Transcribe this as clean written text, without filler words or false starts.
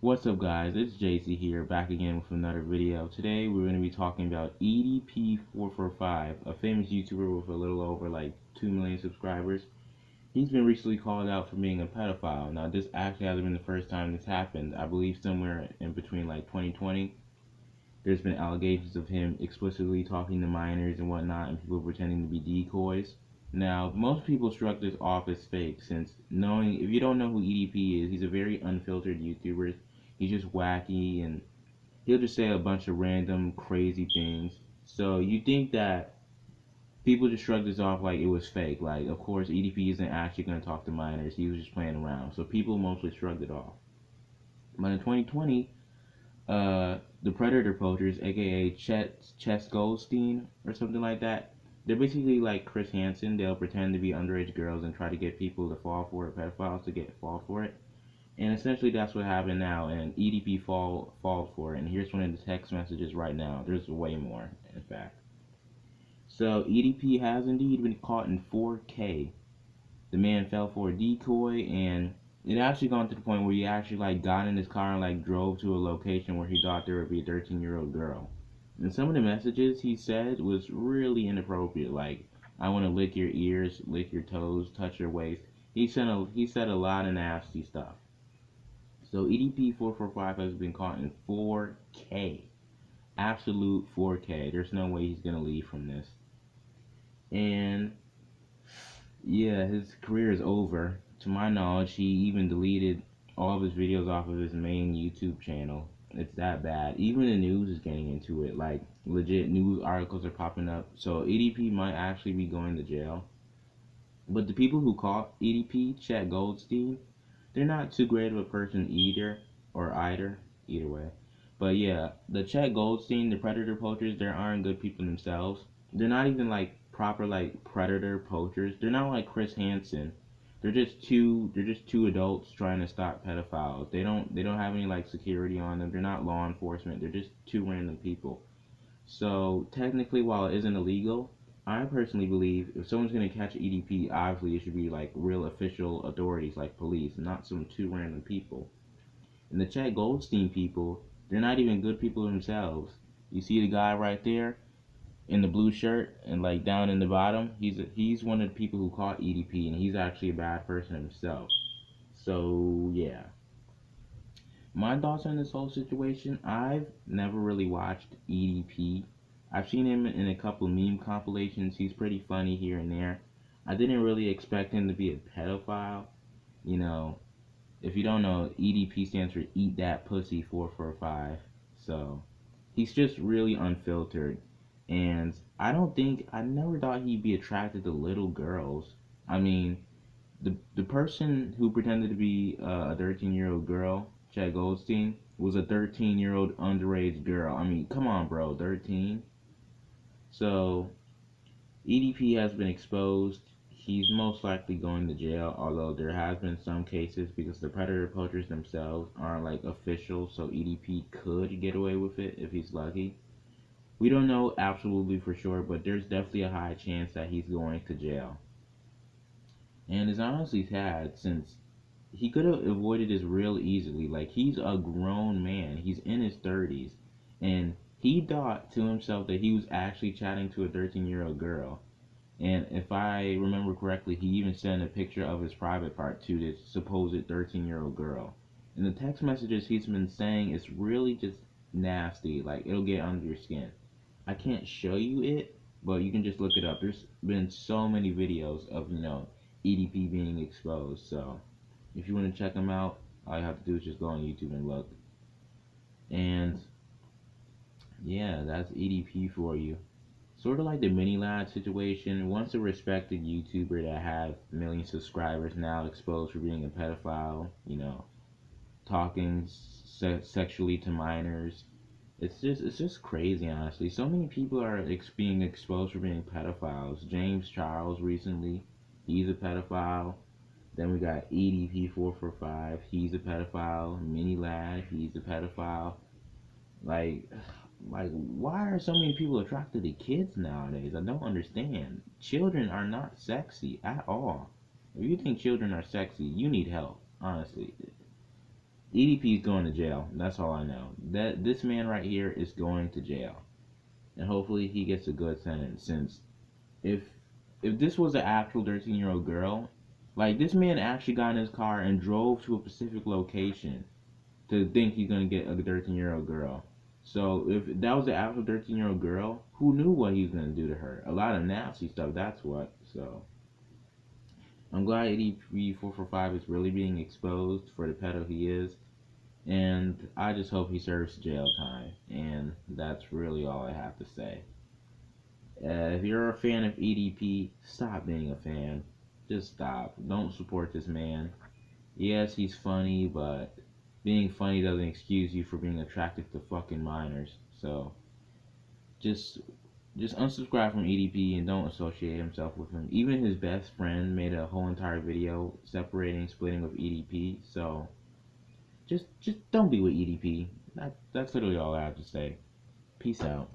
What's up, guys? It's JC here, back again with another video. Today we're going to be talking about EDP445, a famous YouTuber with a little over like 2 million subscribers. He's been recently called out for being a pedophile. Now, this actually hasn't been the first time this happened. I believe somewhere in between like 2020, there's been allegations of him explicitly talking to minors and whatnot, and people pretending to be decoys. Now, most people struck this off as fake, since if you don't know who EDP is, he's a very unfiltered YouTuber. He's just wacky, and he'll just say a bunch of random crazy things. So you think that people just shrugged this off like it was fake. Like, of course, EDP isn't actually going to talk to minors. He was just playing around. So people mostly shrugged it off. But in 2020, the Predator poachers, aka Chess Goldstein or something like that, they're basically like Chris Hansen. They'll pretend to be underage girls and try to get people to fall for it, pedophiles to fall for it. And essentially that's what happened now, and EDP fall for it. And here's one of the text messages right now. There's way more, in fact. So EDP has indeed been caught in 4K. The man fell for a decoy, and it actually gone to the point where he actually like got in his car and like drove to a location where he thought there would be a 13-year-old girl. And some of the messages he said was really inappropriate, like, I want to lick your ears, lick your toes, touch your waist. He said a lot of nasty stuff. So EDP445 has been caught in 4K. Absolute 4K. There's no way he's going to leave from this. And yeah, his career is over. To my knowledge, he even deleted all of his videos off of his main YouTube channel. It's that bad. Even the news is getting into it. Like, legit news articles are popping up. So EDP might actually be going to jail. But the people who caught EDP, Chet Goldstein, they're not too great of a person either way. But yeah, the Chet Goldstein, the Predator poachers, they aren't good people themselves. They're not even like proper like Predator poachers. They're not like Chris Hansen. They're just two adults trying to stop pedophiles. They don't have any like security on them. They're not law enforcement. They're just two random people. So technically, while it isn't illegal, I personally believe if someone's going to catch EDP, obviously it should be like real official authorities like police, not some two random people. And the Chad Goldstein people, they're not even good people themselves. You see the guy right there in the blue shirt and like down in the bottom, he's one of the people who caught EDP, and he's actually a bad person himself. So yeah. My thoughts on this whole situation, I've never really watched EDP. I've seen him in a couple of meme compilations. He's pretty funny here and there. I didn't really expect him to be a pedophile. You know, if you don't know, EDP stands for Eat That Pussy 445. So, he's just really unfiltered. And I never thought he'd be attracted to little girls. I mean, the person who pretended to be a 13-year-old girl, Chad Goldstein, was a 13-year-old underage girl. I mean, come on, bro, 13. So EDP has been exposed. He's most likely going to jail, although there has been some cases because the predator poachers themselves aren't like official, so EDP could get away with it if he's lucky. We don't know absolutely for sure, but there's definitely a high chance that he's going to jail. And it's honestly sad, since he could have avoided this real easily. Like, he's a grown man. He's in his 30s. And he thought to himself that he was actually chatting to a 13-year-old girl. And if I remember correctly, he even sent a picture of his private part to this supposed 13-year-old girl. And the text messages he's been saying is really just nasty. Like, it'll get under your skin. I can't show you it, but you can just look it up. There's been so many videos of, EDP being exposed. So if you want to check them out, all you have to do is just go on YouTube and look. And yeah, that's EDP for you. Sort of like the mini lad situation. Once a respected YouTuber that had million subscribers, now exposed for being a pedophile, talking sexually to minors. It's just crazy, honestly. So many people are being exposed for being pedophiles. James Charles recently, he's a pedophile. Then we got EDP445, he's a pedophile. Mini Lad, he's a pedophile. Like, why are so many people attracted to kids nowadays? I don't understand. Children are not sexy at all. If you think children are sexy, you need help, honestly. EDP is going to jail. That's all I know. That this man right here is going to jail, and hopefully he gets a good sentence. Since if if this was an actual 13-year-old girl, like this man actually got in his car and drove to a specific location to think he's gonna get a 13-year-old girl. So if that was an actual 13-year-old girl, who knew what he was gonna do to her? A lot of nasty stuff. That's what. So I'm glad EDP445 is really being exposed for the pedo he is, and I just hope he serves jail time. And that's really all I have to say. If you're a fan of EDP, stop being a fan. Just stop. Don't support this man. Yes, he's funny, but being funny doesn't excuse you for being attracted to fucking minors. So just just unsubscribe from EDP and don't associate himself with him. Even his best friend made a whole entire video splitting with EDP. So just don't be with EDP. That's literally all I have to say. Peace out.